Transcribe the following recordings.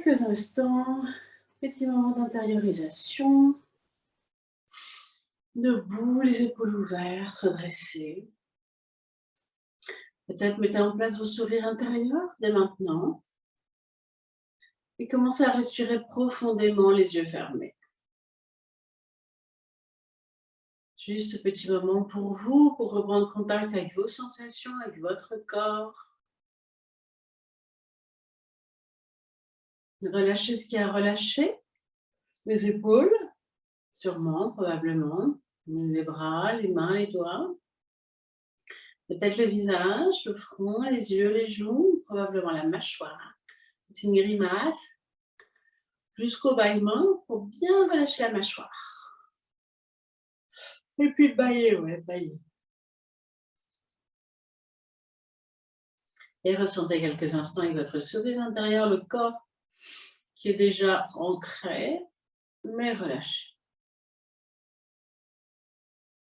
quelques instants, petit moment d'intériorisation. Debout, les épaules ouvertes, redressées. Peut-être mettez en place vos sourires intérieurs dès maintenant. Et commencez à respirer profondément, les yeux fermés. Juste ce petit moment pour vous, pour reprendre contact avec vos sensations, avec votre corps. Relâchez ce qu'il y a à relâcher. Les épaules, sûrement, probablement. Les bras, les mains, les doigts. Peut-être le visage, le front, les yeux, les joues, probablement la mâchoire. C'est une grimace. Jusqu'au bâillement pour bien relâcher la mâchoire. Et puis le bâiller, ouais, bâiller. Et ressentez quelques instants avec votre sourire intérieur, le corps qui est déjà ancré, mais relâché.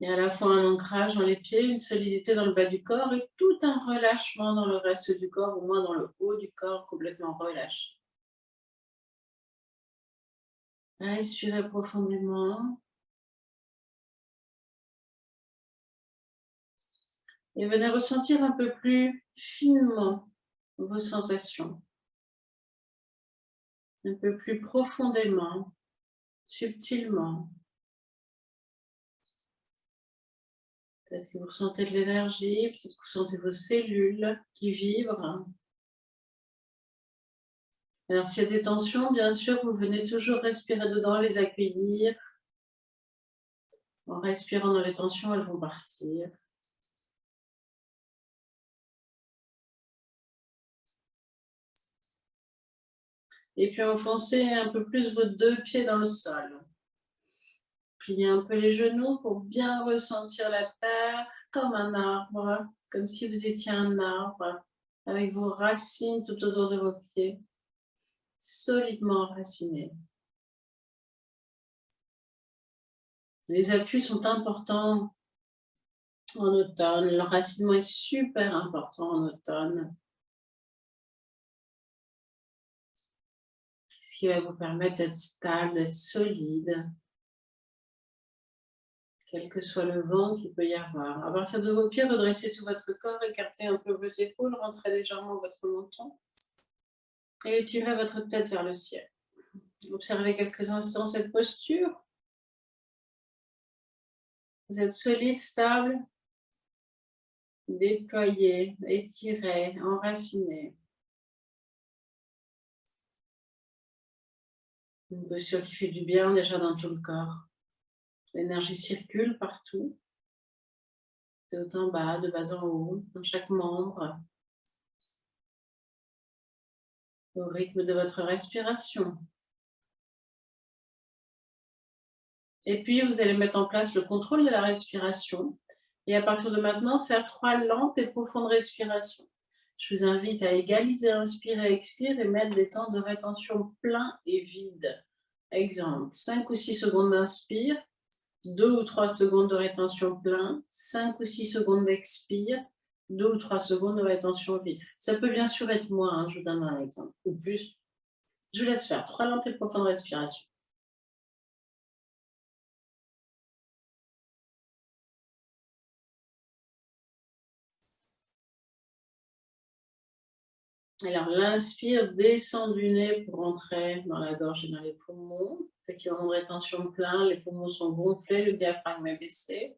Il y a à la fois un ancrage dans les pieds, une solidité dans le bas du corps et tout un relâchement dans le reste du corps, au moins dans le haut du corps, complètement relâché. Respirez profondément. Et venez ressentir un peu plus finement vos sensations. Un peu plus profondément, subtilement. Peut-être que vous ressentez de l'énergie, peut-être que vous sentez vos cellules qui vibrent. Alors s'il y a des tensions, bien sûr, vous venez toujours respirer dedans, les accueillir. En respirant dans les tensions, elles vont partir. Et puis enfoncez un peu plus vos deux pieds dans le sol. Pliez un peu les genoux pour bien ressentir la terre comme un arbre, comme si vous étiez un arbre, avec vos racines tout autour de vos pieds, solidement enracinés. Les appuis sont importants en automne. L'enracinement est super important en automne. Ce qui va vous permettre d'être stable, d'être solide, quel que soit le vent qu'il peut y avoir. À partir de vos pieds, redressez tout votre corps, écartez un peu vos épaules, rentrez légèrement votre menton et étirez votre tête vers le ciel. Observez quelques instants cette posture. Vous êtes solide, stable, déployé, étiré, enraciné. Une posture qui fait du bien déjà dans tout le corps. L'énergie circule partout, de haut en bas, de bas en haut, dans chaque membre, au rythme de votre respiration. Et puis, vous allez mettre en place le contrôle de la respiration. Et à partir de maintenant, faire 3 lentes et profondes respirations. Je vous invite à égaliser inspire et expire et mettre des temps de rétention plein et vide. Exemple, 5 ou 6 secondes d'inspire, 2 ou 3 secondes de rétention plein, 5 ou 6 secondes d'expire, 2 ou 3 secondes de rétention vide. Ça peut bien sûr être moins, hein, je vous donne un exemple, ou plus. Je vous laisse faire 3 lentes et profondes respirations. Alors, l'inspire, descend du nez pour entrer dans la gorge et dans les poumons. Petit moment de rétention plein, les poumons sont gonflés, le diaphragme est baissé.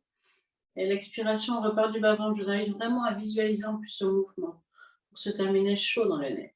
Et l'expiration, on repart du bas-ventre. Je vous invite vraiment à visualiser en plus ce mouvement pour se terminer chaud dans le nez.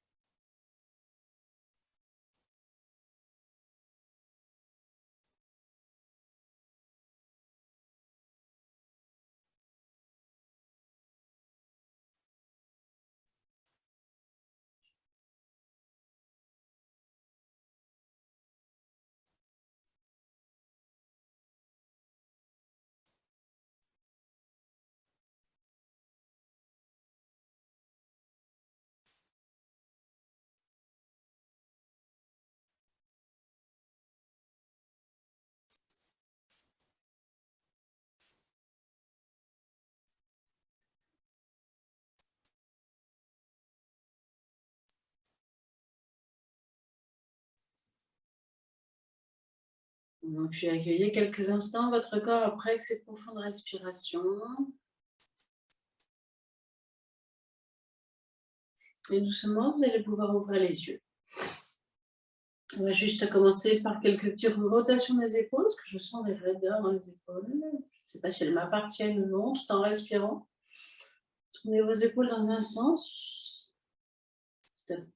Puis accueillez quelques instants votre corps après ces profondes respirations. Et doucement, vous allez pouvoir ouvrir les yeux. On va juste commencer par quelques petites rotations des épaules, parce que je sens des raideurs dans les épaules. Je ne sais pas si elles m'appartiennent ou non, tout en respirant. Tournez vos épaules dans un sens.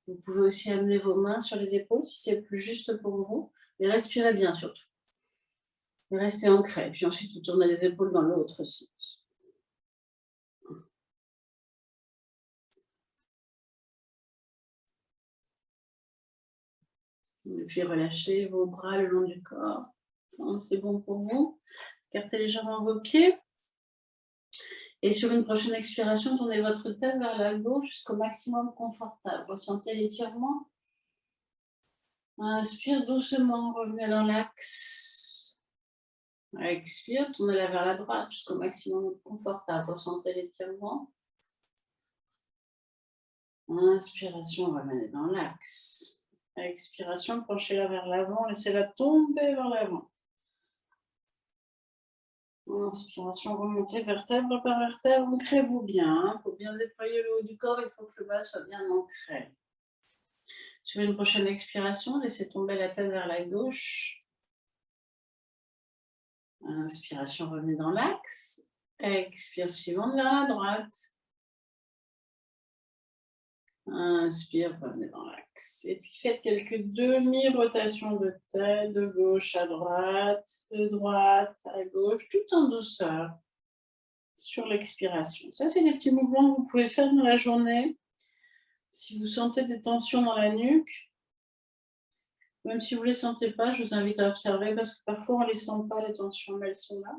Vous pouvez aussi amener vos mains sur les épaules si c'est plus juste pour vous. Mais respirez bien surtout. Et restez ancré. Puis ensuite, vous tournez les épaules dans l'autre sens. Et puis relâchez vos bras le long du corps. C'est bon pour vous. Écartez légèrement vos pieds. Et sur une prochaine expiration, tournez votre tête vers la gauche jusqu'au maximum confortable. Ressentez l'étirement. Inspire doucement, revenez dans l'axe. Expire, tournez-la vers la droite jusqu'au maximum confortable. Ressentez l'étirement. Inspiration, revenez dans l'axe. Expiration, penchez-la vers l'avant, laissez-la tomber vers l'avant. Inspiration, remontez vertèbre par vertèbre, ancrez-vous bien. Pour bien déployer le haut du corps, il faut que le bas soit bien ancré. Sur une prochaine expiration, laissez tomber la tête vers la gauche. Inspiration, revenez dans l'axe. Expire suivante vers la droite. Inspire, revenez dans l'axe. Et puis faites quelques demi-rotations de tête, de gauche à droite à gauche, tout en douceur sur l'expiration. Ça, c'est des petits mouvements que vous pouvez faire dans la journée. Si vous sentez des tensions dans la nuque, même si vous ne les sentez pas, je vous invite à observer parce que parfois on ne les sent pas, les tensions, mais elles sont là.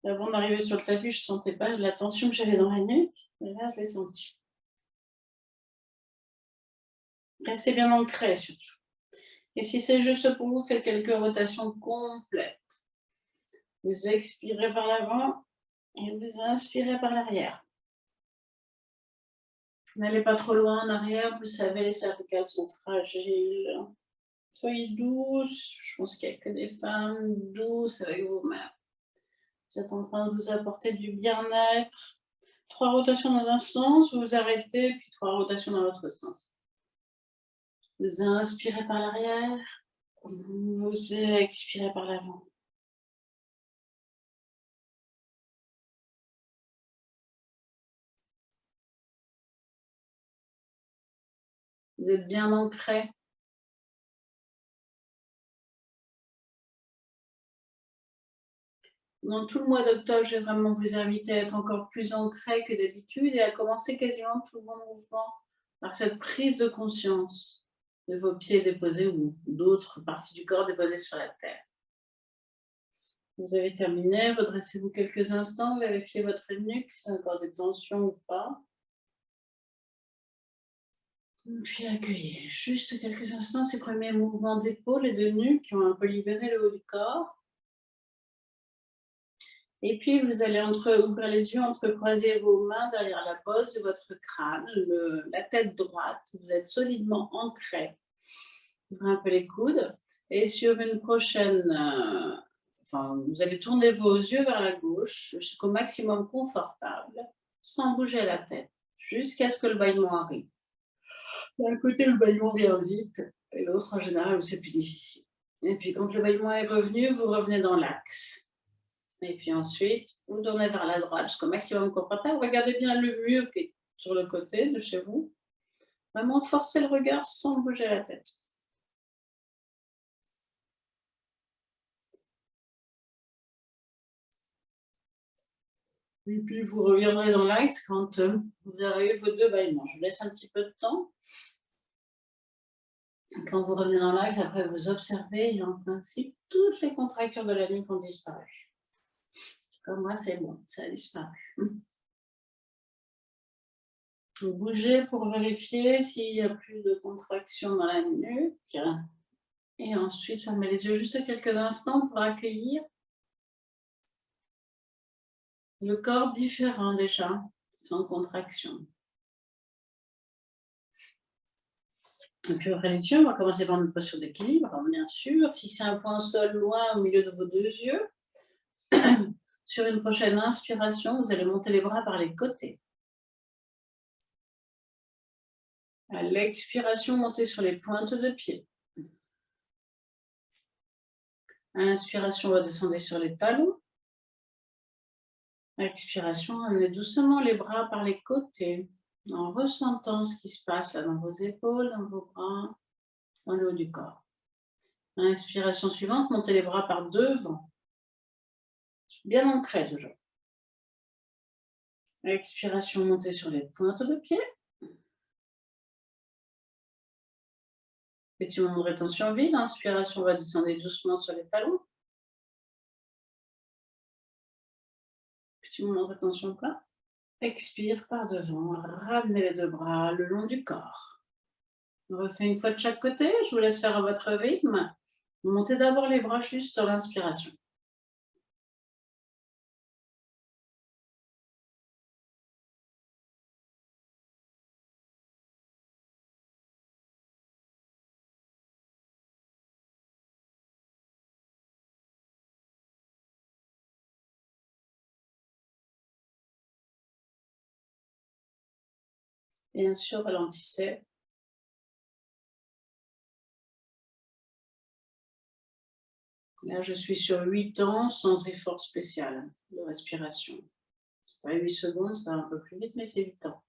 Et avant d'arriver sur le tapis, je ne sentais pas la tension que j'avais dans la nuque, et là, je l'ai sentie. Restez bien ancré surtout. Et si c'est juste pour vous, faites quelques rotations complètes. Vous expirez par l'avant et vous inspirez par l'arrière. N'allez pas trop loin en arrière, vous savez, les cervicales sont fragiles. Soyez douce, je pense qu'il n'y a que des femmes douces avec vous-même. Vous êtes en train de vous apporter du bien-être. 3 rotations dans un sens, vous vous arrêtez, puis 3 rotations dans l'autre sens. Vous inspirez par l'arrière, vous expirez par l'avant. Vous êtes bien ancré. Dans tout le mois d'octobre, je vais vraiment vous inviter à être encore plus ancré que d'habitude et à commencer quasiment tout vos mouvements par cette prise de conscience de vos pieds déposés ou d'autres parties du corps déposées sur la terre. Vous avez terminé, redressez-vous quelques instants, vérifiez votre nuque, s'il y a encore des tensions ou pas. Puis accueillez juste quelques instants ces premiers mouvements d'épaule et de nuque qui ont un peu libéré le haut du corps. Et puis, vous allez ouvrir les yeux, entrecroiser vos mains derrière la pose de votre crâne, la tête droite. Vous êtes solidement ancré. Ouvrez un peu les coudes. Et sur une prochaine... vous allez tourner vos yeux vers la gauche jusqu'au maximum confortable, sans bouger la tête, jusqu'à ce que le bâillement arrive. D'un côté, le bâillement vient vite, et l'autre, en général, c'est plus difficile. Et puis, quand le bâillement est revenu, vous revenez dans l'axe. Et puis ensuite, vous tournez vers la droite jusqu'au maximum confortable. Regardez bien le mur qui est sur le côté de chez vous. Vraiment, forcez le regard sans bouger la tête. Et puis, vous reviendrez dans l'axe quand vous aurez eu vos 2 bâillements. Je vous laisse un petit peu de temps. Quand vous revenez dans l'axe, après vous observez et en principe, toutes les contractures de la nuque ont disparu. Comme moi, c'est bon, ça a disparu. Vous bougez pour vérifier s'il n'y a plus de contraction dans la nuque. Et ensuite, fermez les yeux juste quelques instants pour accueillir le corps différent déjà, sans contraction. Et puis ouvrez les yeux, on va commencer par notre posture d'équilibre, hein, bien sûr. Fixez un point au sol loin au milieu de vos 2 yeux. Sur une prochaine inspiration, vous allez monter les bras par les côtés. À l'expiration, montez sur les pointes de pied. Inspiration, redescendez sur les talons. Expiration, amenez doucement les bras par les côtés, en ressentant ce qui se passe là dans vos épaules, dans vos bras, dans le haut du corps. Inspiration suivante, montez les bras par devant, bien ancrés toujours. Expiration, montez sur les pointes de pied. Petit moment de rétention vide, inspiration, redescendez doucement sur les talons. Petit moment de rétention plein. Expire par devant, ramenez les 2 bras le long du corps. On refait une fois de chaque côté, je vous laisse faire à votre rythme. Montez d'abord les bras juste sur l'inspiration. Bien sûr, ralentissez. Là, je suis sur 8 temps sans effort spécial de respiration. C'est pas 8 secondes, ça va un peu plus vite, mais c'est 8 temps.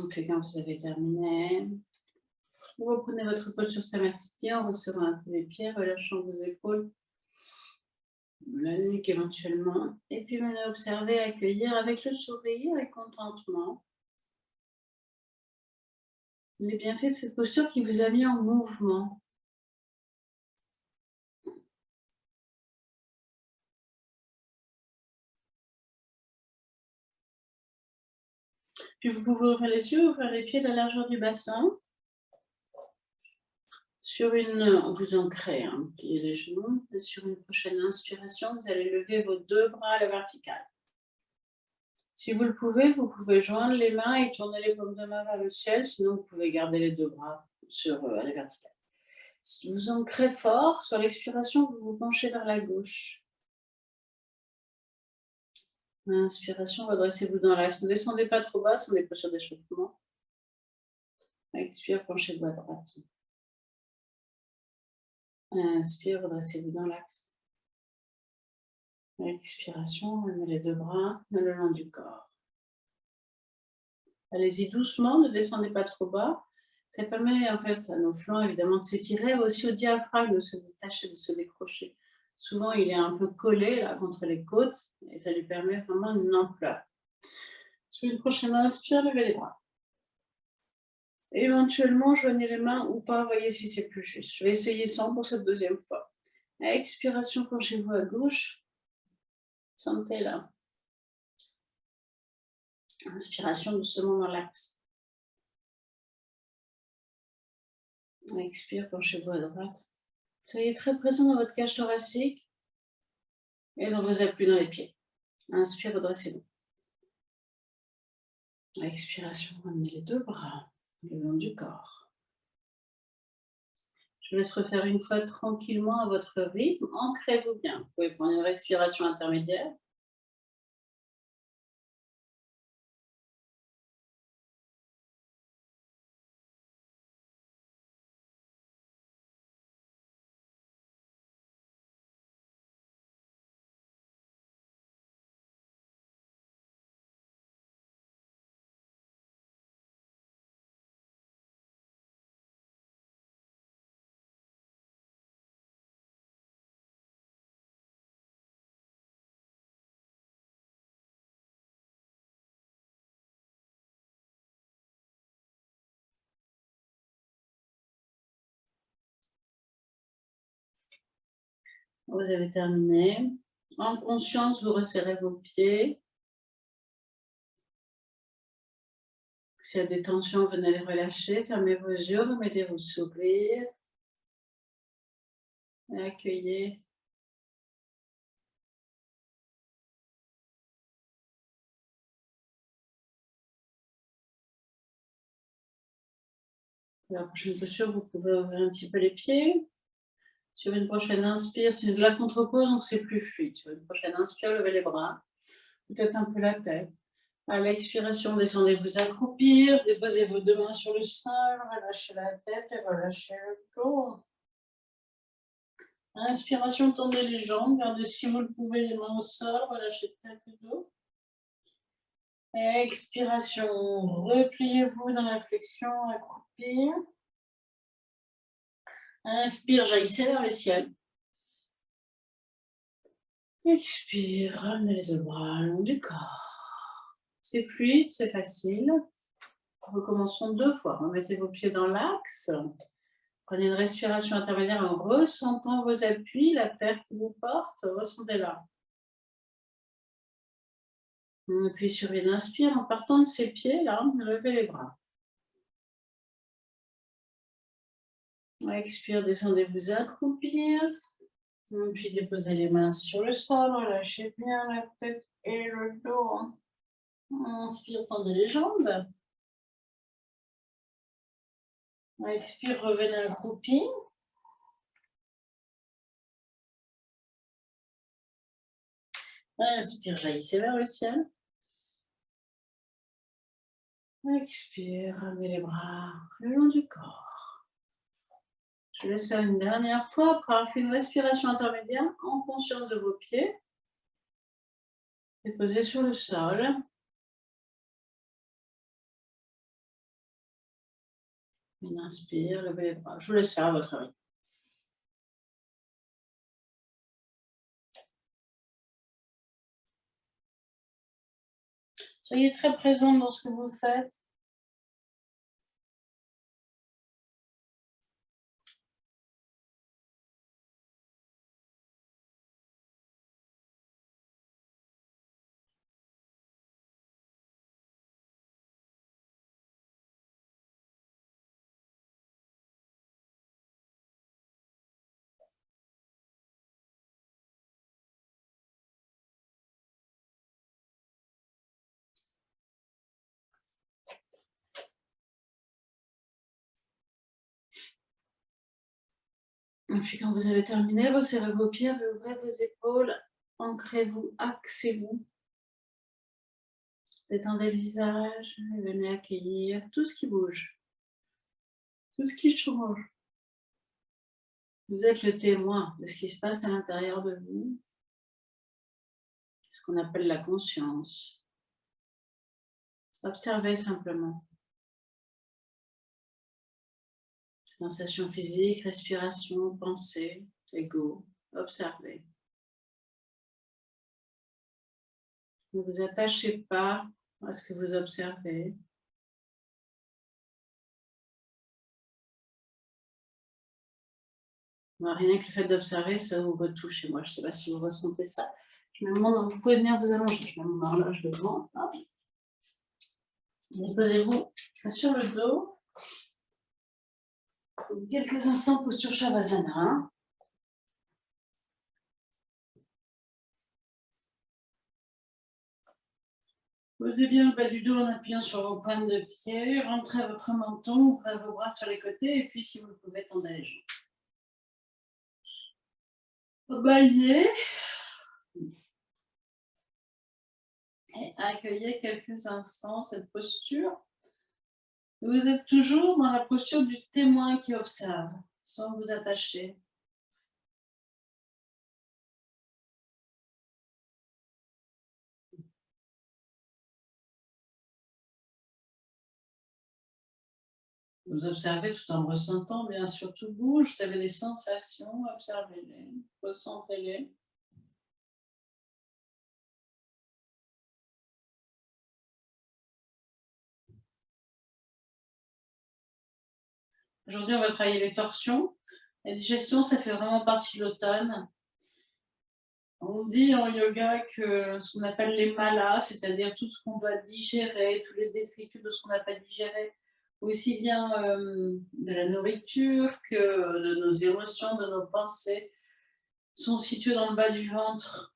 Puis quand vous avez terminé, vous reprenez votre posture Samasthiti en resserrant un peu les pieds, relâchant vos épaules, la nuque éventuellement. Et puis venez observer, accueillir avec le sourire et contentement les bienfaits de cette posture qui vous a mis en mouvement. Puis vous pouvez ouvrir les yeux, ouvrir les pieds de la largeur du bassin. Vous ancrez pliez les genoux. Et sur une prochaine inspiration, vous allez lever vos 2 bras à la verticale. Si vous le pouvez, vous pouvez joindre les mains et tourner les paumes de main vers le ciel. Sinon, vous pouvez garder les 2 bras à la verticale. Si vous ancrez fort, sur l'expiration, vous vous penchez vers la gauche. Inspiration, redressez-vous dans l'axe. Ne descendez pas trop bas, ce sont des postures d'échauffement. Expire, penchez-vous à droite. Inspire, redressez-vous dans l'axe. Expiration, amenez les 2 bras le long du corps. Allez-y doucement, ne descendez pas trop bas. Ça permet en fait à nos flancs évidemment de s'étirer, aussi au diaphragme de se détacher, de se décrocher. Souvent, il est un peu collé là contre les côtes et ça lui permet vraiment une ampleur. Sur une prochaine inspire, levez les bras. Éventuellement, joignez les mains ou pas, voyez si c'est plus juste. Je vais essayer sans pour cette deuxième fois. Expiration, penchez-vous à gauche. Sentez là. Inspiration doucement dans l'axe. Expire, penchez-vous à droite. Soyez très présent dans votre cage thoracique et dans vos appuis dans les pieds. Inspire, redressez-vous. Expiration, ramenez les 2 bras le long du corps. Je vous laisse refaire une fois tranquillement à votre rythme. Ancrez-vous bien. Vous pouvez prendre une respiration intermédiaire. Vous avez terminé. En conscience, vous resserrez vos pieds. S'il y a des tensions, venez les relâcher. Fermez vos yeux, remettez vos sourires. Et accueillez. Pour la prochaine posture, vous pouvez ouvrir un petit peu les pieds. Sur une prochaine inspire, c'est de la contre-pose, donc c'est plus fluide. Sur une prochaine inspire, levez les bras. Peut-être un peu la tête. À l'expiration, descendez-vous accroupir, déposez vos deux mains sur le sol, relâchez la tête et relâchez le dos. Inspiration, tendez les jambes, gardez si vous le pouvez les mains au sol, relâchez tête et dos. Expiration, repliez-vous dans la flexion, accroupir. Inspire, jaillissez vers le ciel. Expire, ramenez les deux bras le long du corps. C'est fluide, c'est facile. Recommençons 2 fois. Remettez vos pieds dans l'axe. Prenez une respiration intermédiaire en ressentant vos appuis, la terre qui vous porte. Ressentez-la. Et puis sur une inspire, en partant de ces pieds-là, levez les bras. Expire, descendez-vous accroupir. Et puis déposez les mains sur le sol, relâchez bien la tête et le dos. Inspire, tendez les jambes. Expire, revenez accroupi. Inspire, jaillissez vers le ciel. Expire, ramenez les bras le long du corps. Je laisse faire une dernière fois après avoir fait une respiration intermédiaire en conscience de vos pieds. Déposez sur le sol. Une inspire, levez les bras. Je vous laisse faire à votre rythme. Soyez très présente dans ce que vous faites. Et puis quand vous avez terminé, resserrez vos pieds, ouvrez vos épaules, ancrez-vous, axez-vous. Détendez le visage et venez accueillir tout ce qui bouge, tout ce qui change. Vous êtes le témoin de ce qui se passe à l'intérieur de vous, ce qu'on appelle la conscience. Observez simplement. Sensations physiques, respiration, pensée, ego. Observez. Ne vous attachez pas à ce que vous observez. Rien que le fait d'observer, ça ouvre tout chez moi. Je ne sais pas si vous ressentez ça. Vous pouvez venir vous allonger. Je mets mon horloge devant. Déposez-vous sur le dos. Quelques instants, posture Shavasana. Posez bien le bas du dos en appuyant sur vos pointes de pied. Rentrez votre menton, ouvrez vos bras sur les côtés. Et puis, si vous le pouvez, tendez les jambes. Baillez. Et accueillez quelques instants cette posture. Vous êtes toujours dans la posture du témoin qui observe, sans vous attacher. Vous observez tout en ressentant, bien sûr, tout bouge. Vous avez des sensations, observez-les, ressentez-les. Aujourd'hui, on va travailler les torsions. La digestion, ça fait vraiment partie de l'automne. On dit en yoga que ce qu'on appelle les malas, c'est-à-dire tout ce qu'on doit digérer, tous les détritus de ce qu'on n'a pas digéré, aussi bien de la nourriture que de nos émotions, de nos pensées, sont situés dans le bas du ventre.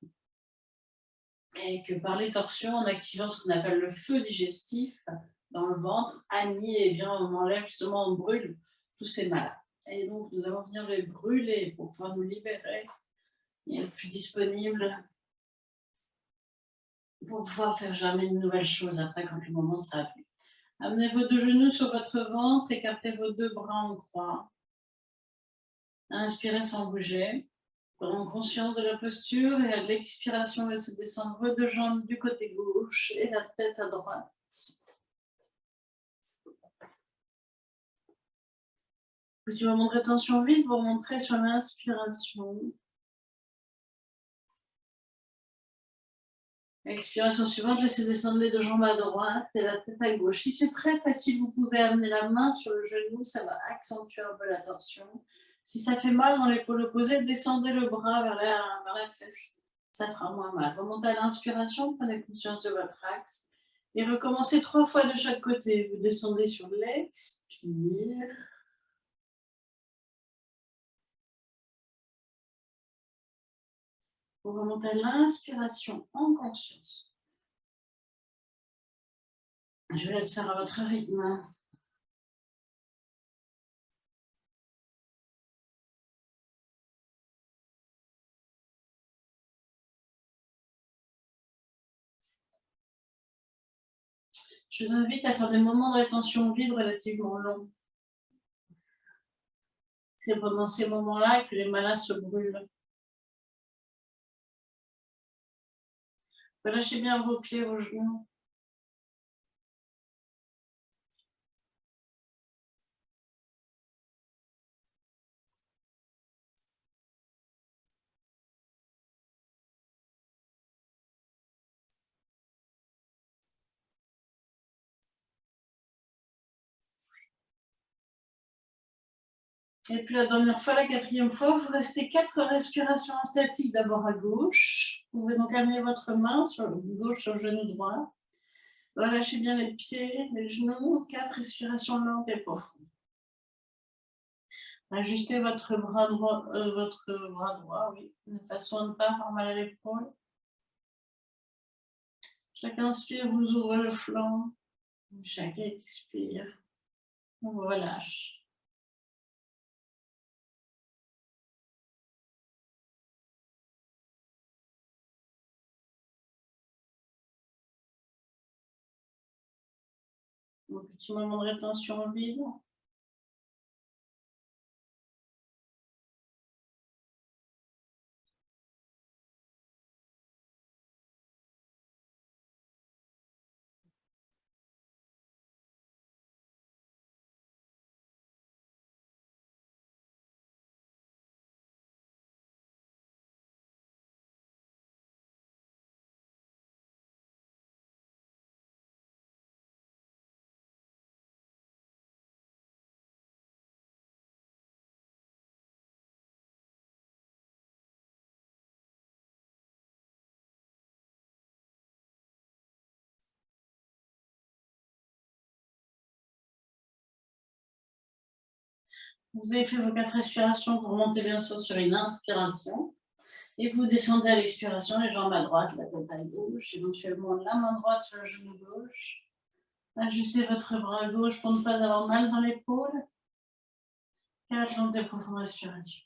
Et que par les torsions, en activant ce qu'on appelle le feu digestif dans le ventre, Annie, eh bien, on enlève justement, on brûle tous ces malas. Et donc, nous allons venir les brûler pour pouvoir nous libérer et être plus disponibles pour pouvoir faire jamais de nouvelles choses après quand le moment sera venu. Amenez vos deux genoux sur votre ventre, écartez vos deux bras en croix. Inspirez sans bouger. Prenons conscience de la posture et à l'expiration, laissez descendre vos deux jambes du côté gauche et la tête à droite. Petit moment de rétention vide, vous remonterez sur l'inspiration. Expiration suivante, laissez descendre les deux jambes à droite et la tête à gauche. Si c'est très facile, vous pouvez amener la main sur le genou, ça va accentuer un peu la torsion. Si ça fait mal dans l'épaule opposée, descendez le bras vers la fesse, ça fera moins mal. Remontez à l'inspiration, prenez conscience de votre axe et recommencez 3 fois de chaque côté. Vous descendez sur l'expire. Vous remontez à l'inspiration en conscience. Je vais laisse faire à votre rythme. Je vous invite à faire des moments de rétention vide relativement longs. C'est pendant ces moments-là que les malas se brûlent. Relâchez bien vos pieds, vos genoux. Et puis la dernière fois, la quatrième fois, vous restez 4 respirations statiques d'abord à gauche. Vous pouvez donc amener votre main sur le gauche sur le genou droit. Relâchez bien les pieds, les genoux. 4 respirations lentes et profondes. Ajustez votre bras droit, oui, de façon à ne pas avoir mal à l'épaule. Chaque inspire vous ouvre le flanc. Chaque expire, on relâche. Un petit moment de rétention vide. Vous avez fait vos 4 respirations, vous remontez bien sûr sur une inspiration et vous descendez à l'expiration, les jambes à droite, la tête à gauche, éventuellement la main droite sur le genou gauche. Ajustez votre bras gauche pour ne pas avoir mal dans l'épaule. 4 longues et profondes respirations.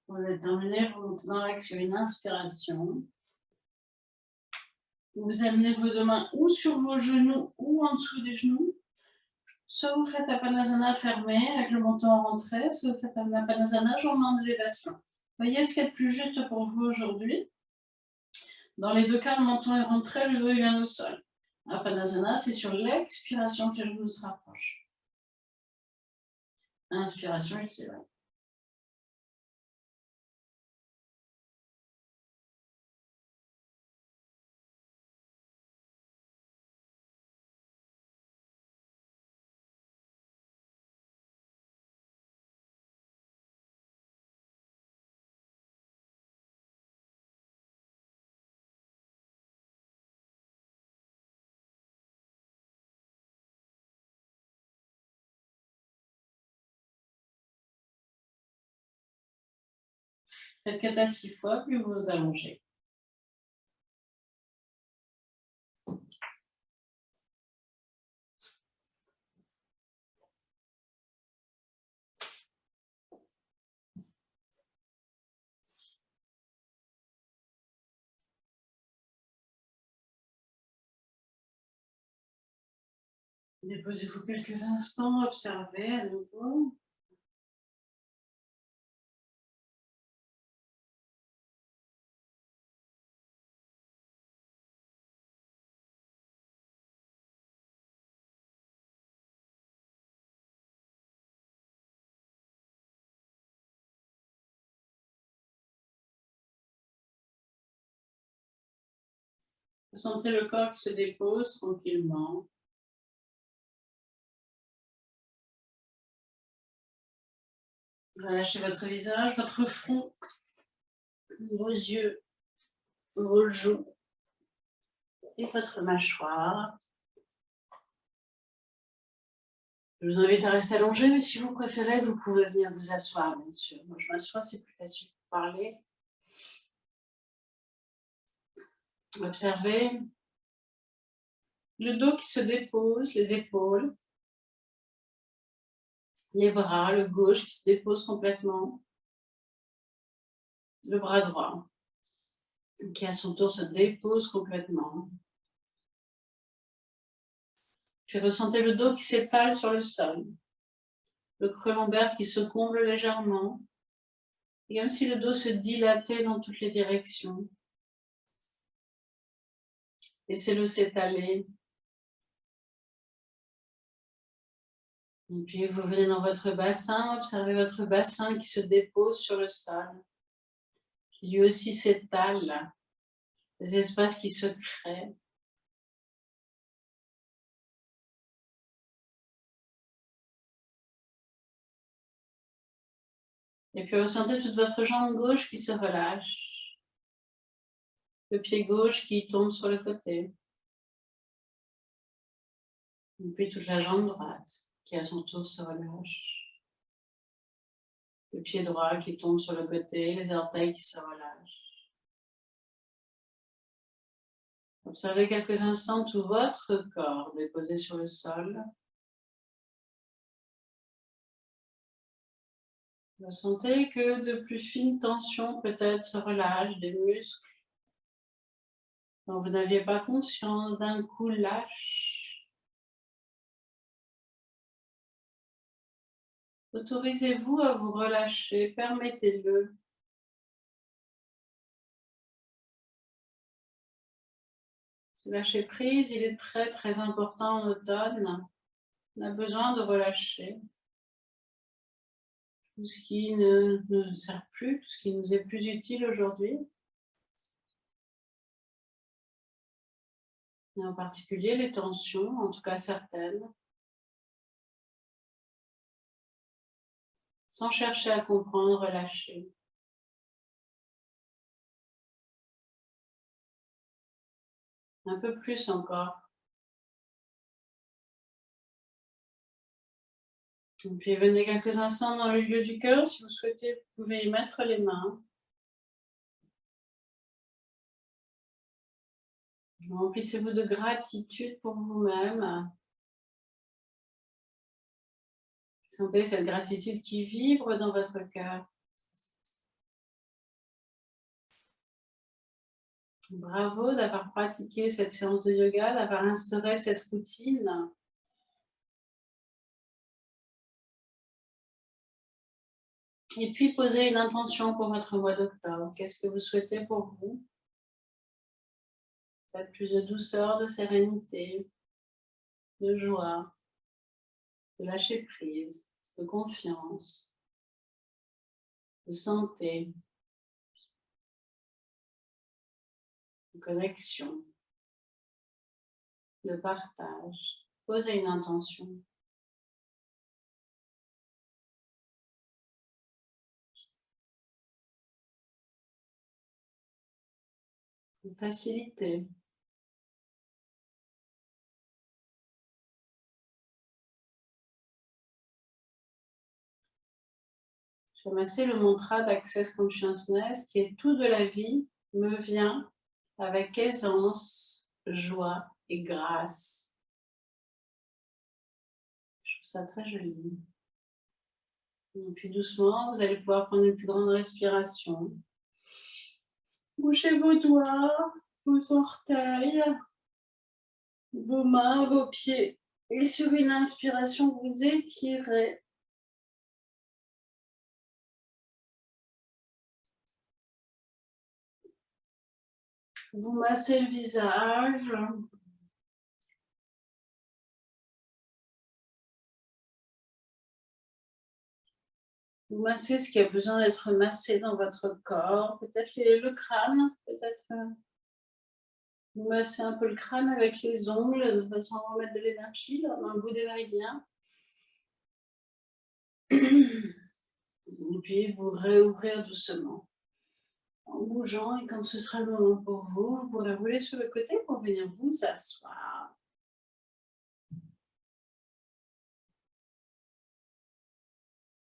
Vous allez terminer, vous montez dans l'axe sur une inspiration. Vous amenez vos mains ou sur vos genoux ou en dessous des genoux. Soit vous faites Apanasana fermé avec le menton en rentrée, soit vous faites un Apanasana jambes en élévation. Voyez ce qui est le plus juste pour vous aujourd'hui. Dans les deux cas, le menton est rentré, le dos vient au sol. Apanasana, c'est sur l'expiration que je vous rapproche. Inspiration, équilibre. Faites 4 à 6 fois, puis vous vous allongez. Déposez-vous quelques instants, observez à nouveau. Vous sentez le corps qui se dépose tranquillement. Relâchez votre visage, votre front, vos yeux, vos joues et votre mâchoire. Je vous invite à rester allongé, mais si vous préférez, vous pouvez venir vous asseoir, bien sûr. Moi, je m'assois, c'est plus facile pour parler. Observez le dos qui se dépose, les épaules, les bras, le gauche qui se dépose complètement, le bras droit qui à son tour se dépose complètement. Puis ressentez le dos qui s'étale sur le sol, le creux lombaire qui se comble légèrement, et comme si le dos se dilatait dans toutes les directions. Laissez-le s'étaler. Et puis vous venez dans votre bassin, observez votre bassin qui se dépose sur le sol, qui lui aussi s'étale, des espaces qui se créent. Et puis ressentez toute votre jambe gauche qui se relâche, le pied gauche qui tombe sur le côté, et puis toute la jambe droite qui à son tour se relâche, le pied droit qui tombe sur le côté, les orteils qui se relâchent. Observez quelques instants tout votre corps déposé sur le sol. Vous sentez que de plus fines tensions peut-être se relâchent, des muscles dont vous n'aviez pas conscience, d'un coup lâchent. Autorisez-vous à vous relâcher, permettez-le. Ce lâcher prise, il est très très important en automne. On a besoin de relâcher tout ce qui ne nous sert plus, tout ce qui nous est plus utile aujourd'hui. Et en particulier les tensions, en tout cas certaines. Sans chercher à comprendre, relâcher. Un peu plus encore. Et puis venez quelques instants dans le lieu du cœur. Si vous souhaitez, vous pouvez y mettre les mains. Remplissez-vous de gratitude pour vous-même. Sentez cette gratitude qui vibre dans votre cœur. Bravo d'avoir pratiqué cette séance de yoga, d'avoir instauré cette routine. Et puis, posez une intention pour votre mois d'octobre. Qu'est-ce que vous souhaitez pour vous? Peut-être plus de douceur, de sérénité, de joie, de lâcher prise, de confiance, de santé, de connexion, de partage. Posez une intention. De facilité. Je vais masser le mantra d'Access Consciousness qui est tout de la vie me vient avec aisance, joie et grâce. Je trouve ça très joli. Et puis doucement, vous allez pouvoir prendre une plus grande respiration. Bougez vos doigts, vos orteils, vos mains, vos pieds. Et sur une inspiration, vous étirez. Vous massez le visage. Vous massez ce qui a besoin d'être massé dans votre corps. Peut-être le crâne, peut-être vous massez un peu le crâne avec les ongles de façon à remettre de l'énergie dans le bout des méridiens. Et puis vous réouvrir doucement en bougeant, et quand ce sera le moment pour vous, vous pourrez rouler sur le côté pour venir vous asseoir.